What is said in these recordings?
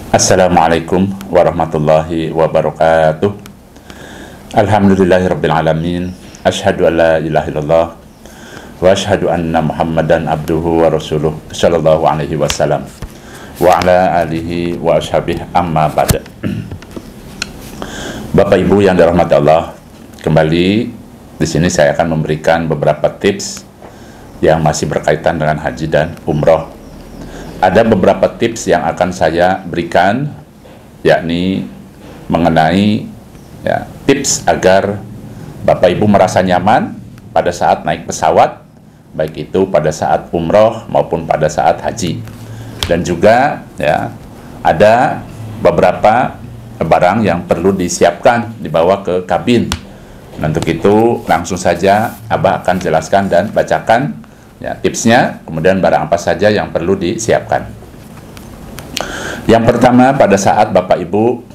Assalamualaikum warahmatullahi wabarakatuh. Alhamdulillahirabbil alamin. Asyhadu an la ilaha illallah wa asyhadu anna Muhammadan abduhu wa rasuluh sallallahu alaihi wasallam wa ala alihi wa ashabihi amma ba'd. Bapak Ibu yang dirahmati Allah, kembali di sini saya akan memberikan beberapa tips yang masih berkaitan dengan haji dan umroh. Ada beberapa tips yang akan saya berikan, yakni mengenai tips agar Bapak Ibu merasa nyaman pada saat naik pesawat, baik itu pada saat umroh maupun pada saat haji. Dan juga ada beberapa barang yang perlu disiapkan dibawa ke kabin. Untuk itu langsung saja Abah akan jelaskan dan bacakan tipsnya, kemudian barang apa saja yang perlu disiapkan. Yang pertama, pada saat Bapak Ibu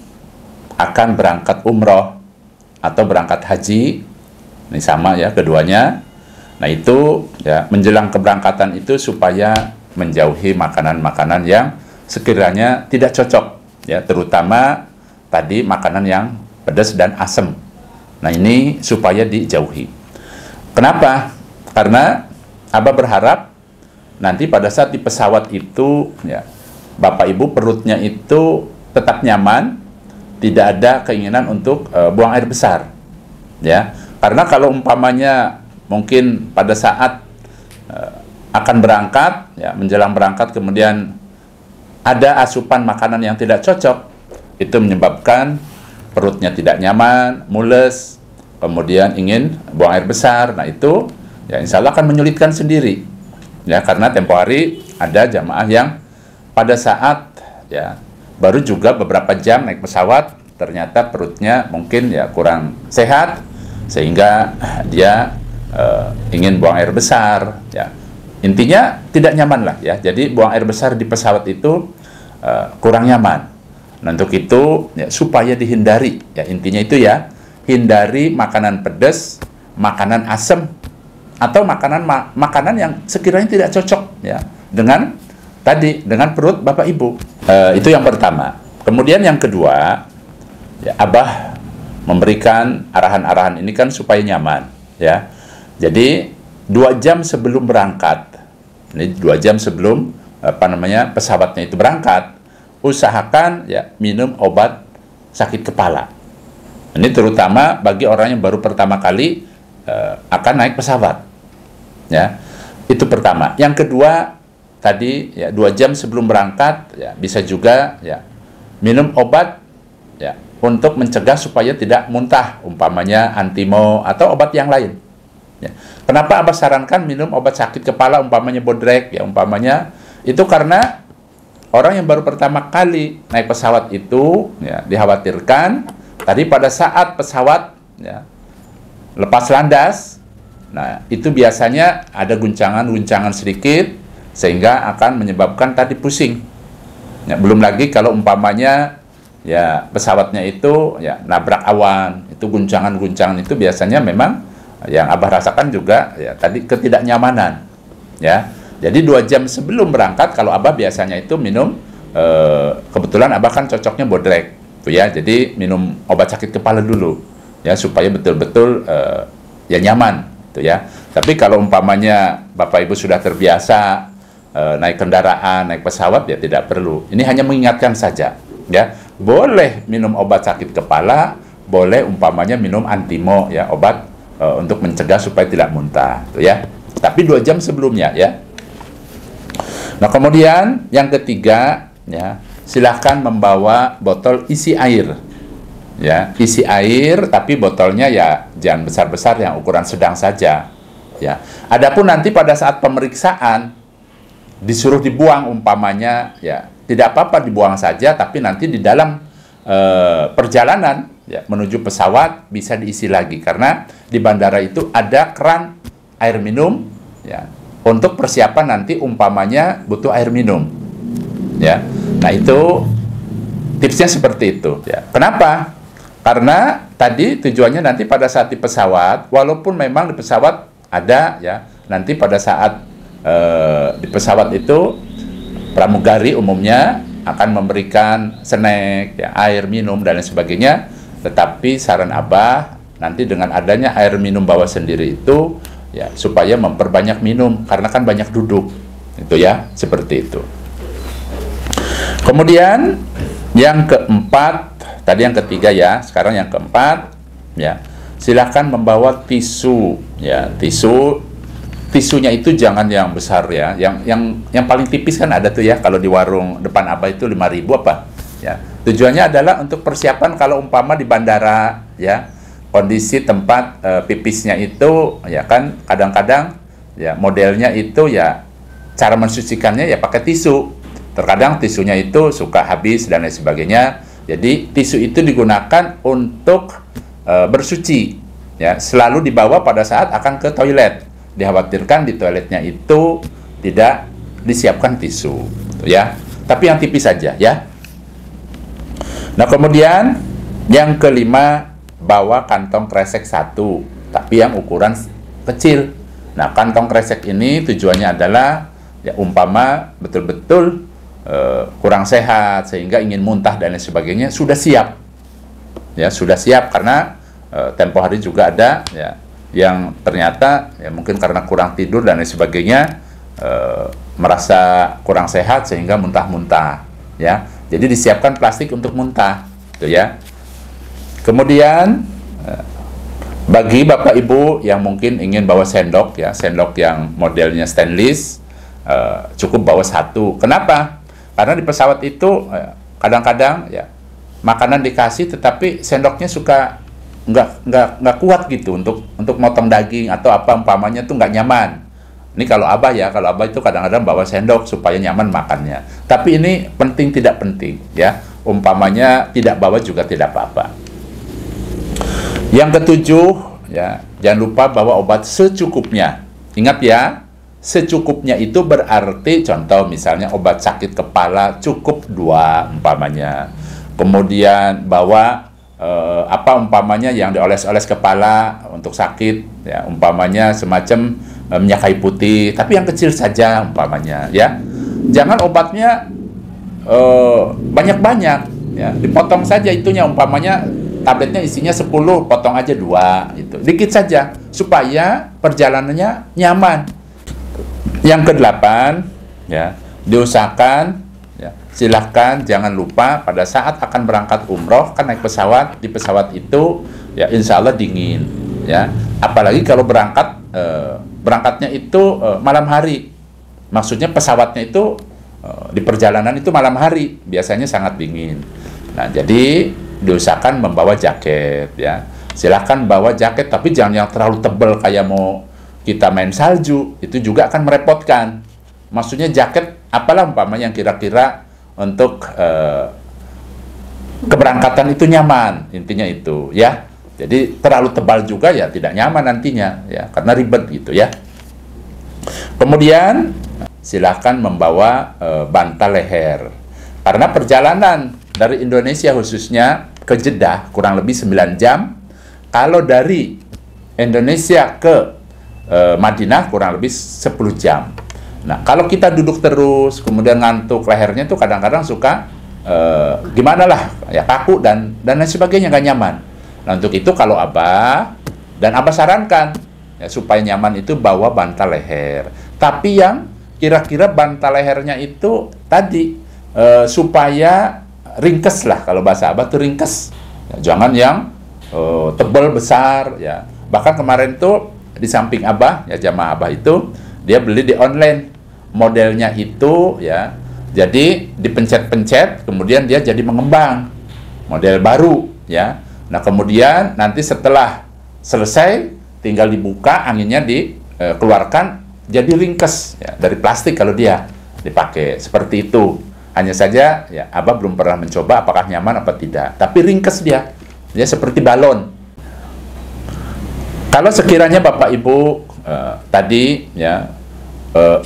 akan berangkat umroh atau berangkat haji, ini sama ya keduanya. Nah itu menjelang keberangkatan itu supaya menjauhi makanan-makanan yang sekiranya tidak cocok, terutama tadi makanan yang pedas dan asam. Nah ini supaya dijauhi. Kenapa? Karena Abah berharap nanti pada saat di pesawat itu Bapak Ibu perutnya itu tetap nyaman, tidak ada keinginan untuk buang air besar, karena kalau umpamanya mungkin pada saat akan berangkat, menjelang berangkat kemudian ada asupan makanan yang tidak cocok, itu menyebabkan perutnya tidak nyaman, mules, kemudian ingin buang air besar. Nah itu insya Allah akan menyulitkan sendiri, karena tempo hari ada jamaah yang pada saat baru juga beberapa jam naik pesawat, ternyata perutnya mungkin kurang sehat, sehingga dia ingin buang air besar, intinya tidak nyaman lah, jadi buang air besar di pesawat itu kurang nyaman. Nah, untuk itu supaya dihindari, intinya itu hindari makanan pedas, makanan asam, atau makanan yang sekiranya tidak cocok dengan perut Bapak Ibu. Itu yang pertama. Kemudian yang kedua, Abah memberikan arahan-arahan ini kan supaya nyaman, Jadi 2 jam sebelum berangkat, ini 2 jam sebelum pesawatnya itu berangkat, usahakan minum obat sakit kepala. Ini terutama bagi orang yang baru pertama kali akan naik pesawat. Itu pertama. Yang kedua, tadi 2 jam sebelum berangkat bisa juga minum obat untuk mencegah supaya tidak muntah, umpamanya antimo atau obat yang lain. Kenapa Abah sarankan minum obat sakit kepala, umpamanya Bodrek, umpamanya itu karena orang yang baru pertama kali naik pesawat itu dikhawatirkan tadi pada saat pesawat lepas landas, nah itu biasanya ada guncangan-guncangan sedikit sehingga akan menyebabkan tadi pusing. Belum lagi kalau umpamanya pesawatnya itu nabrak awan, itu guncangan-guncangan itu biasanya memang yang Abah rasakan juga tadi ketidaknyamanan. Jadi 2 jam sebelum berangkat kalau Abah biasanya itu minum, kebetulan Abah kan cocoknya Bodrek, jadi minum obat sakit kepala dulu, supaya betul-betul nyaman, Tapi kalau umpamanya Bapak Ibu sudah terbiasa naik kendaraan, naik pesawat, tidak perlu. Ini hanya mengingatkan saja, Boleh minum obat sakit kepala, boleh umpamanya minum antimo, obat untuk mencegah supaya tidak muntah, Tapi 2 jam sebelumnya, Nah, kemudian yang ketiga, silahkan membawa botol isi air, isi air, tapi botolnya jangan besar-besar, yang ukuran sedang saja, Adapun nanti pada saat pemeriksaan disuruh dibuang, umpamanya, tidak apa-apa dibuang saja, tapi nanti di dalam perjalanan menuju pesawat bisa diisi lagi, karena di bandara itu ada keran air minum, untuk persiapan nanti umpamanya butuh air minum, Nah itu tipsnya seperti itu, Kenapa? Karena tadi tujuannya nanti pada saat di pesawat, walaupun memang di pesawat ada nanti pada saat di pesawat itu pramugari umumnya akan memberikan snack, ya, air minum dan lain sebagainya. Tetapi saran Abah nanti dengan adanya air minum bawa sendiri itu, ya, supaya memperbanyak minum karena kan banyak duduk, itu ya, seperti itu. Kemudian yang keempat, tadi yang ketiga ya, sekarang yang keempat, ya, silakan membawa tisu, ya, tisunya itu jangan yang besar ya, yang paling tipis kan ada tuh ya, kalau di warung depan Abah itu 5.000 apa, ya. Tujuannya adalah untuk persiapan kalau umpama di bandara, ya, kondisi tempat pipisnya itu, ya kan, kadang-kadang ya modelnya itu ya cara mensucikannya ya pakai tisu. Terkadang tisunya itu suka habis dan lain sebagainya. Jadi tisu itu digunakan untuk bersuci, ya, selalu dibawa pada saat akan ke toilet. Dikhawatirkan di toiletnya itu tidak disiapkan tisu, ya. Tapi yang tipis saja, ya. Nah, kemudian yang kelima, bawa kantong kresek 1, tapi yang ukuran kecil. Nah, kantong kresek ini tujuannya adalah ya umpama betul-betul kurang sehat sehingga ingin muntah dan lain sebagainya, sudah siap, ya, sudah siap. Karena tempo hari juga ada ya yang ternyata ya mungkin karena kurang tidur dan lain sebagainya merasa kurang sehat sehingga muntah-muntah, ya. Jadi disiapkan plastik untuk muntah, gitu ya. Kemudian bagi Bapak Ibu yang mungkin ingin bawa sendok, ya, sendok yang modelnya stainless, cukup bawa 1. Kenapa? Karena di pesawat itu kadang-kadang ya makanan dikasih tetapi sendoknya suka nggak kuat gitu untuk motong daging atau apa umpamanya tuh nggak nyaman. Ini kalau Abah ya, kalau Abah itu kadang-kadang bawa sendok supaya nyaman makannya. Tapi ini penting tidak penting, ya. Umpamanya tidak bawa juga tidak apa-apa. Yang ketujuh, ya, jangan lupa bawa obat secukupnya. Ingat ya, secukupnya itu berarti contoh misalnya obat sakit kepala cukup 2 umpamanya. Kemudian bawa apa umpamanya yang dioles-oles kepala untuk sakit, ya, umpamanya semacam minyak kayu putih, tapi yang kecil saja umpamanya, ya. Jangan obatnya banyak-banyak, ya. Dipotong saja itunya, umpamanya tabletnya isinya 10, potong aja 2 gitu. Dikit saja supaya perjalanannya nyaman. Yang kedelapan, ya, diusahakan, ya, silahkan jangan lupa pada saat akan berangkat umroh kan naik pesawat, di pesawat itu ya insya Allah dingin, ya. Apalagi kalau berangkatnya itu malam hari, maksudnya pesawatnya itu di perjalanan itu malam hari, biasanya sangat dingin. Nah, jadi diusahakan membawa jaket, ya. Silahkan bawa jaket, tapi jangan yang terlalu tebal kayak mau kita main salju, itu juga akan merepotkan. Maksudnya jaket apalah umpamanya yang kira-kira untuk keberangkatan itu nyaman, intinya itu, ya. Jadi terlalu tebal juga ya tidak nyaman nantinya, ya, karena ribet gitu, ya. Kemudian silahkan membawa bantal leher, karena perjalanan dari Indonesia khususnya ke Jeddah kurang lebih 9 jam. Kalau dari Indonesia ke Madinah kurang lebih 10 jam. Nah, kalau kita duduk terus, kemudian ngantuk, lehernya tuh kadang-kadang suka gimana lah, ya, kaku dan lain sebagainya, nggak nyaman. Nah, untuk itu kalau Abah sarankan, ya, supaya nyaman itu bawa bantal leher. Tapi yang kira-kira bantal lehernya itu tadi supaya ringkes lah, kalau bahasa Abah tuh ringkes. Ya, jangan yang tebal besar, ya. Bahkan kemarin tuh di samping Abah, ya, jamaah Abah itu dia beli di online modelnya itu, ya. Jadi dipencet-pencet, kemudian dia jadi mengembang, model baru, ya. Nah, kemudian nanti setelah selesai tinggal dibuka, anginnya dikeluarkan, jadi ringkes, ya, dari plastik kalau dia dipakai seperti itu. Hanya saja ya Abah belum pernah mencoba apakah nyaman apa tidak, tapi ringkes dia seperti balon. Kalau sekiranya Bapak Ibu tadi ya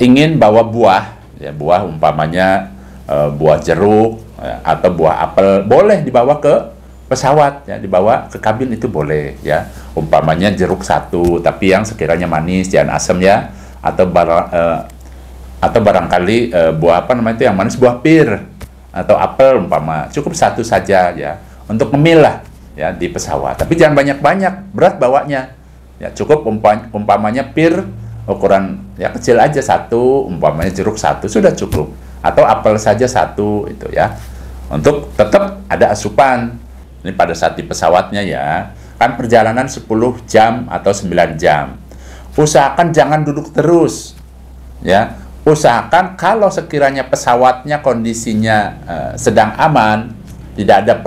ingin bawa buah, ya, buah umpamanya buah jeruk, ya, atau buah apel, boleh dibawa ke pesawat, ya, dibawa ke kabin itu boleh, ya. Umpamanya jeruk 1 tapi yang sekiranya manis, jangan asam, ya. Atau barangkali buah apa namanya itu yang manis, buah pir atau apel umpama, cukup satu saja ya, untuk ngemil lah ya di pesawat. Tapi jangan banyak-banyak, berat bawanya. Ya cukup umpamanya pir ukuran ya kecil aja satu, umpamanya jeruk satu sudah cukup, atau apel saja satu itu ya, untuk tetap ada asupan. Ini pada saat di pesawatnya ya, kan perjalanan 10 jam atau 9 jam. Usahakan jangan duduk terus ya. Usahakan kalau sekiranya pesawatnya kondisinya sedang aman, tidak ada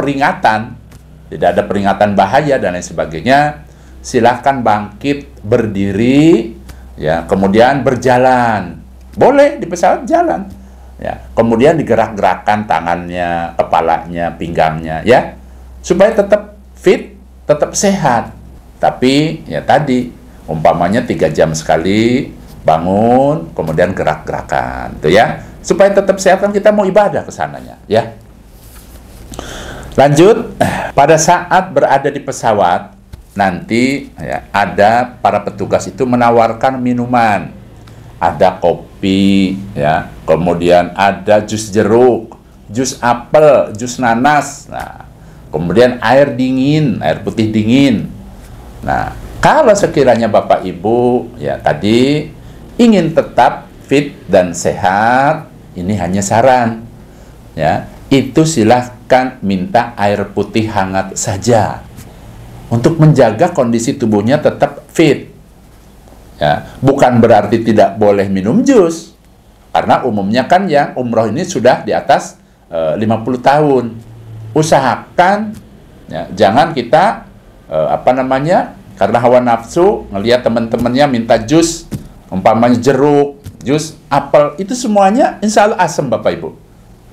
peringatan bahaya dan lain sebagainya, silahkan bangkit berdiri ya, kemudian berjalan. Boleh di pesawat jalan ya, kemudian digerak-gerakkan tangannya, kepalanya, pinggangnya ya, supaya tetap fit, tetap sehat. Tapi ya tadi umpamanya 3 jam sekali bangun, kemudian gerak-gerakan, itu ya, supaya tetap sehat. Kan kita mau ibadah ke sananya, ya. Lanjut, pada saat berada di pesawat, nanti ya, ada para petugas itu menawarkan minuman, ada kopi, ya, kemudian ada jus jeruk, jus apel, jus nanas, nah, kemudian air dingin, air putih dingin. Nah, kalau sekiranya Bapak Ibu ya tadi ingin tetap fit dan sehat, ini hanya saran ya, itu silahkan minta air putih hangat saja untuk menjaga kondisi tubuhnya tetap fit ya. Bukan berarti tidak boleh minum jus, karena umumnya kan yang umroh ini sudah di atas 50 tahun. Usahakan ya, jangan kita karena hawa nafsu ngelihat teman-temannya minta jus, umpamanya jeruk, jus apel, itu semuanya insya Allah asam Bapak Ibu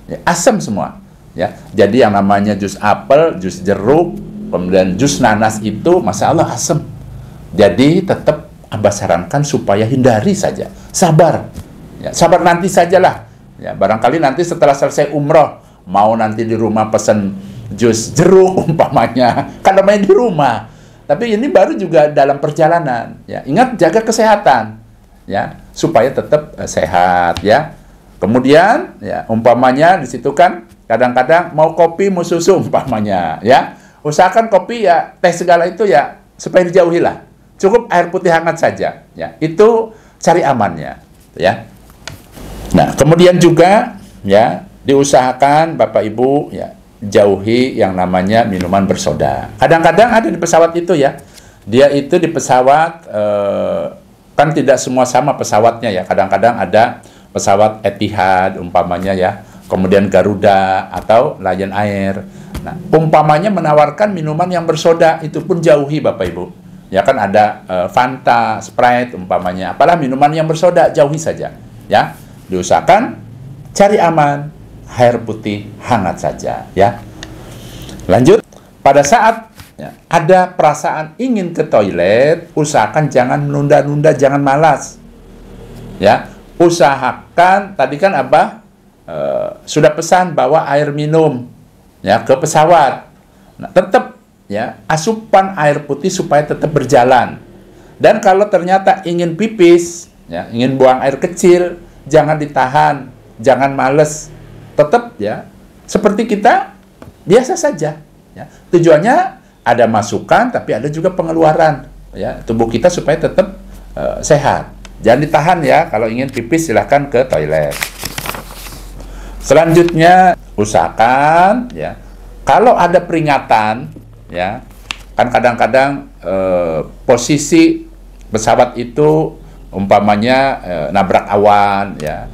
ya, asam semua ya. Jadi yang namanya jus apel, jus jeruk, kemudian jus nanas itu Masya Allah asam. Jadi tetap Abah sarankan supaya hindari saja, sabar ya, sabar nanti sajalah ya. Barangkali nanti setelah selesai umroh mau nanti di rumah pesen jus jeruk umpamanya, kan namanya di rumah. Tapi ini baru juga dalam perjalanan ya. Ingat jaga kesehatan ya, supaya tetap sehat ya. Kemudian ya umpamanya di situ kan kadang-kadang mau kopi mau susu umpamanya ya. Usahakan kopi ya, teh segala itu ya supaya dijauhi lah. Cukup air putih hangat saja ya. Itu cari amannya ya. Nah, kemudian juga ya diusahakan Bapak Ibu ya jauhi yang namanya minuman bersoda. Kadang-kadang ada di pesawat itu ya, dia itu di pesawat kan tidak semua sama pesawatnya ya. Kadang-kadang ada pesawat Etihad umpamanya ya, kemudian Garuda atau Lion Air. Nah, umpamanya menawarkan minuman yang bersoda, itu pun jauhi Bapak Ibu. Ya kan ada Fanta, Sprite umpamanya, apalah minuman yang bersoda, jauhi saja ya. Diusahakan cari aman, air putih hangat saja ya. Lanjut, pada saat ya, ada perasaan ingin ke toilet, usahakan jangan menunda-nunda, jangan malas ya. Usahakan, tadi kan Abah sudah pesan bawa air minum ya ke pesawat. Nah, tetap ya asupan air putih supaya tetap berjalan. Dan kalau ternyata ingin pipis ya, ingin buang air kecil, jangan ditahan, jangan males, tetap ya seperti kita biasa saja ya. Tujuannya ada masukan tapi ada juga pengeluaran ya, tubuh kita supaya tetap sehat. Jangan ditahan ya, kalau ingin pipis silahkan ke toilet. Selanjutnya usahakan ya, kalau ada peringatan ya, kan kadang-kadang posisi pesawat itu umpamanya nabrak awan ya.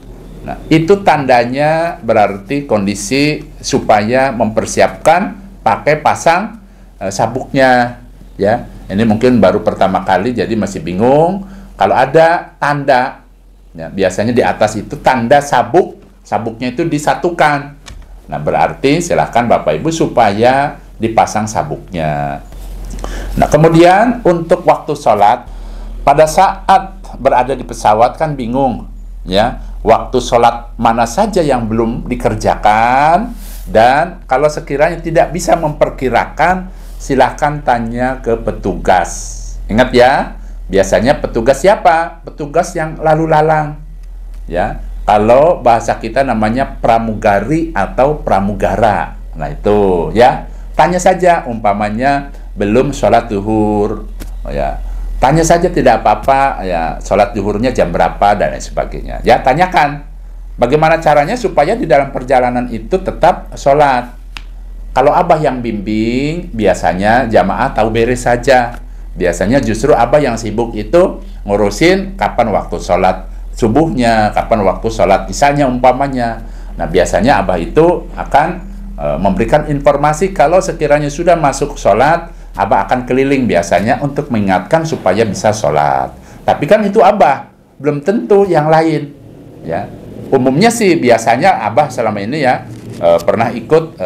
Nah, itu tandanya berarti kondisi supaya mempersiapkan pakai pasang sabuknya ya. Ini mungkin baru pertama kali jadi masih bingung. Kalau ada tanda ya, biasanya di atas itu tanda sabuk, sabuknya itu disatukan. Nah, berarti silahkan Bapak Ibu supaya dipasang sabuknya. Nah, kemudian untuk waktu sholat, pada saat berada di pesawat kan bingung ya, waktu sholat mana saja yang belum dikerjakan. Dan kalau sekiranya tidak bisa memperkirakan, silahkan tanya ke petugas. Ingat ya, biasanya petugas siapa? Petugas yang lalu lalang ya. Kalau bahasa kita namanya pramugari atau pramugara. Nah itu ya, tanya saja umpamanya belum sholat zuhur, ya tanya saja tidak apa-apa ya, sholat zuhurnya jam berapa dan lain sebagainya. Ya tanyakan bagaimana caranya supaya di dalam perjalanan itu tetap sholat. Kalau abah yang bimbing, biasanya jamaah tahu beres saja. Biasanya justru abah yang sibuk itu ngurusin kapan waktu sholat subuhnya, kapan waktu sholat isanya umpamanya. Nah biasanya abah itu akan memberikan informasi kalau sekiranya sudah masuk sholat, abah akan keliling biasanya untuk mengingatkan supaya bisa sholat. Tapi kan itu abah, belum tentu yang lain. Ya, umumnya sih biasanya abah selama ini ya pernah ikut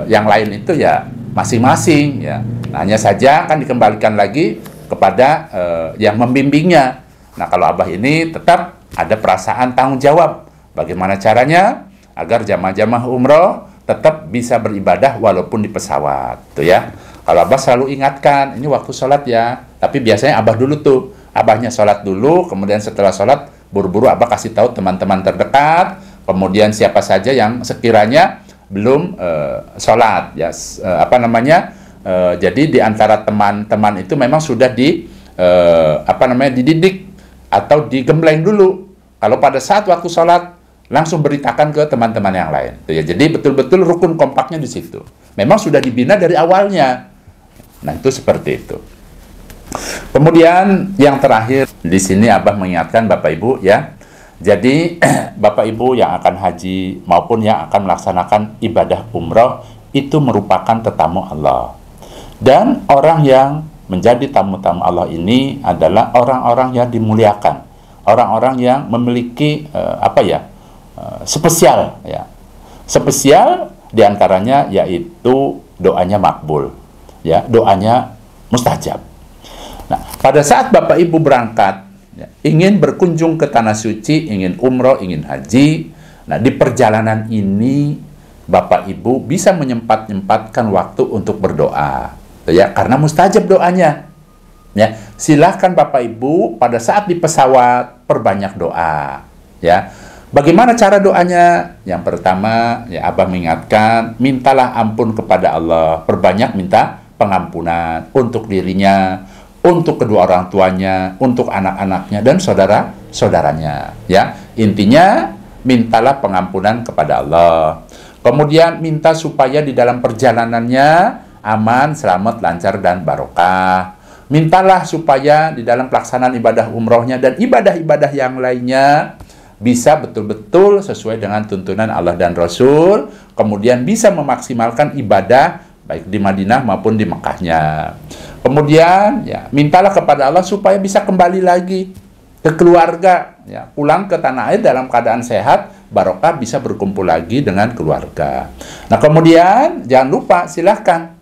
yang lain itu ya masing-masing. Ya, hanya saja kan dikembalikan lagi kepada yang membimbingnya. Nah, kalau abah ini tetap ada perasaan tanggung jawab. Bagaimana caranya agar jamaah-jamaah umroh tetap bisa beribadah walaupun di pesawat, tuh ya. Kalau abah selalu ingatkan, ini waktu sholat ya. Tapi biasanya abah dulu tuh, abahnya sholat dulu, kemudian setelah sholat buru-buru abah kasih tahu teman-teman terdekat, kemudian siapa saja yang sekiranya belum sholat, ya. Jadi di antara teman-teman itu memang sudah dididik atau digembleng dulu. Kalau pada saat waktu sholat, langsung beritakan ke teman-teman yang lain. Ya, jadi betul-betul rukun kompaknya di situ. Memang sudah dibina dari awalnya. Nah, itu seperti itu. Kemudian yang terakhir, di sini abah mengingatkan Bapak Ibu ya. Jadi, Bapak Ibu yang akan haji maupun yang akan melaksanakan ibadah umroh, itu merupakan tetamu Allah. Dan orang yang menjadi tamu-tamu Allah ini adalah orang-orang yang dimuliakan, orang-orang yang memiliki spesial, ya. Spesial diantaranya yaitu doanya makbul, ya, doanya mustajab. Nah, pada saat Bapak Ibu berangkat, ya, ingin berkunjung ke tanah suci, ingin umroh, ingin haji, nah di perjalanan ini Bapak Ibu bisa menyempatkan waktu untuk berdoa. Ya, karena mustajab doanya. Ya, silahkan Bapak Ibu pada saat di pesawat perbanyak doa. Ya, bagaimana cara doanya? Yang pertama, ya abah mengingatkan, mintalah ampun kepada Allah, perbanyak minta pengampunan untuk dirinya, untuk kedua orang tuanya, untuk anak-anaknya dan saudara-saudaranya. Ya, intinya mintalah pengampunan kepada Allah. Kemudian minta supaya di dalam perjalanannya aman, selamat, lancar, dan barokah. Mintalah supaya di dalam pelaksanaan ibadah umrohnya dan ibadah-ibadah yang lainnya bisa betul-betul sesuai dengan tuntunan Allah dan Rasul, kemudian bisa memaksimalkan ibadah baik di Madinah maupun di Mekahnya. Kemudian ya mintalah kepada Allah supaya bisa kembali lagi ke keluarga, ya, pulang ke tanah air dalam keadaan sehat, barokah, bisa berkumpul lagi dengan keluarga. Nah kemudian jangan lupa, silahkan.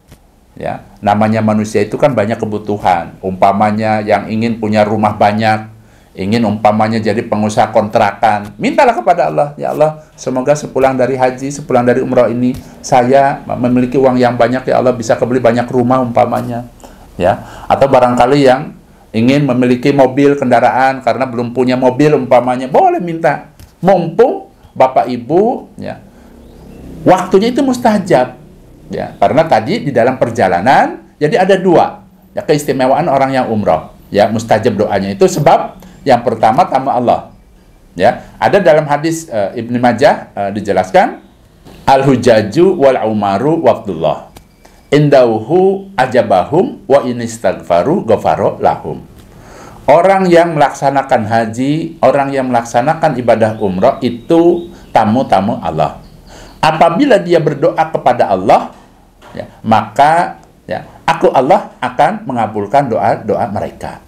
Ya, namanya manusia itu kan banyak kebutuhan. Umpamanya yang ingin punya rumah banyak, ingin umpamanya jadi pengusaha kontrakan, mintalah kepada Allah, ya Allah, semoga sepulang dari haji, sepulang dari umroh ini, saya memiliki uang yang banyak, ya Allah, bisa kebeli banyak rumah umpamanya. Ya, atau barangkali yang ingin memiliki mobil, kendaraan, karena belum punya mobil umpamanya, boleh minta. Mumpung Bapak Ibu, ya, waktunya itu mustajab. Ya, karena tadi di dalam perjalanan, jadi ada dua, ya, keistimewaan orang yang umroh, ya, mustajab doanya itu sebab yang pertama tamu Allah, ya, ada dalam hadis Ibnu Majah dijelaskan, al-hujaju wal umaru waqtullah indauhu ajabahum wa inistagfaru ghafaro lahum. Orang yang melaksanakan haji, orang yang melaksanakan ibadah umroh itu tamu-tamu Allah. Apabila dia berdoa kepada Allah, ya, maka ya, Allah akan mengabulkan doa-doa mereka.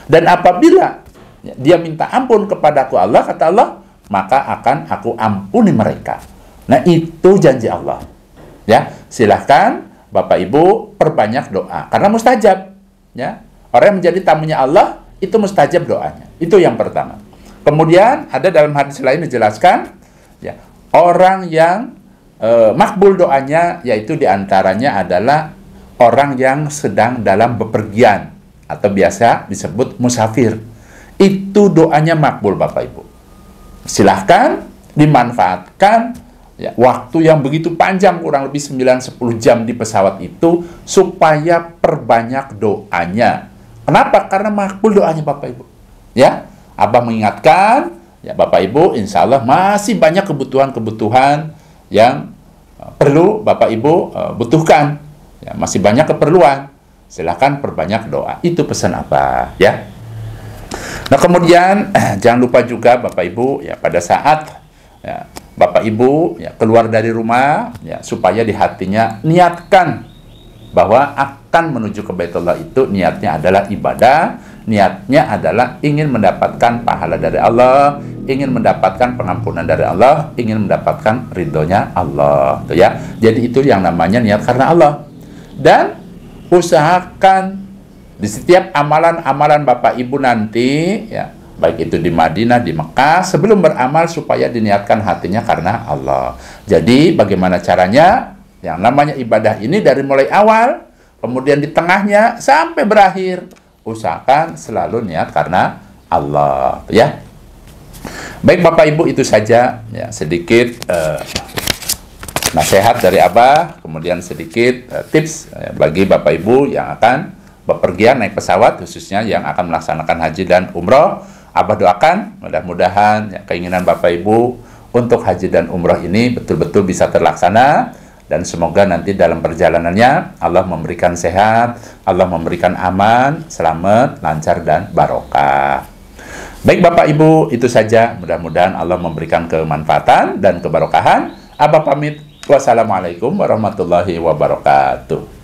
Dan apabila ya, dia minta ampun kepada Allah, kata Allah, maka akan aku ampuni mereka. Nah, itu janji Allah. Ya, silahkan Bapak Ibu perbanyak doa karena mustajab. Ya, orang yang menjadi tamunya Allah itu mustajab doanya. Itu yang pertama. Kemudian ada dalam hadis lain dijelaskan, ya, orang yang makbul doanya yaitu diantaranya adalah orang yang sedang dalam bepergian atau biasa disebut musafir. Itu doanya makbul Bapak Ibu. silahkan dimanfaatkan ya, waktu yang begitu panjang, kurang lebih 9-10 jam di pesawat itu, supaya perbanyak doanya. Kenapa? Karena makbul doanya Bapak Ibu. Ya, Abah mengingatkan, ya Bapak Ibu, insya Allah masih banyak kebutuhan-kebutuhan yang perlu Bapak Ibu butuhkan. Ya, masih banyak keperluan. Silahkan perbanyak doa. Itu pesan Abah, ya. Nah, kemudian jangan lupa juga Bapak Ibu, ya pada saat ya, Bapak Ibu ya, keluar dari rumah, ya supaya di hatinya niatkan bahwa akan menuju ke Baitullah itu niatnya adalah ibadah, niatnya adalah ingin mendapatkan pahala dari Allah, ingin mendapatkan pengampunan dari Allah, ingin mendapatkan ridhonya Allah, tuh ya. Jadi itu yang namanya niat karena Allah. Dan usahakan di setiap amalan-amalan Bapak Ibu nanti, ya, baik itu di Madinah, di Mekah, sebelum beramal supaya diniatkan hatinya karena Allah. Jadi bagaimana caranya? Yang namanya ibadah ini dari mulai awal, kemudian di tengahnya sampai berakhir, usahakan selalu niat karena Allah, ya. Baik Bapak Ibu, itu saja ya sedikit nasihat dari Abah, kemudian sedikit tips bagi Bapak Ibu yang akan bepergian naik pesawat, khususnya yang akan melaksanakan haji dan umroh. Abah doakan mudah-mudahan ya, keinginan Bapak Ibu untuk haji dan umroh ini betul-betul bisa terlaksana, dan semoga nanti dalam perjalanannya Allah memberikan sehat, Allah memberikan aman, selamat, lancar, dan barokah. Baik Bapak Ibu, itu saja. Mudah-mudahan Allah memberikan kemanfaatan dan kebarokahan. Abah pamit. Wassalamualaikum warahmatullahi wabarakatuh.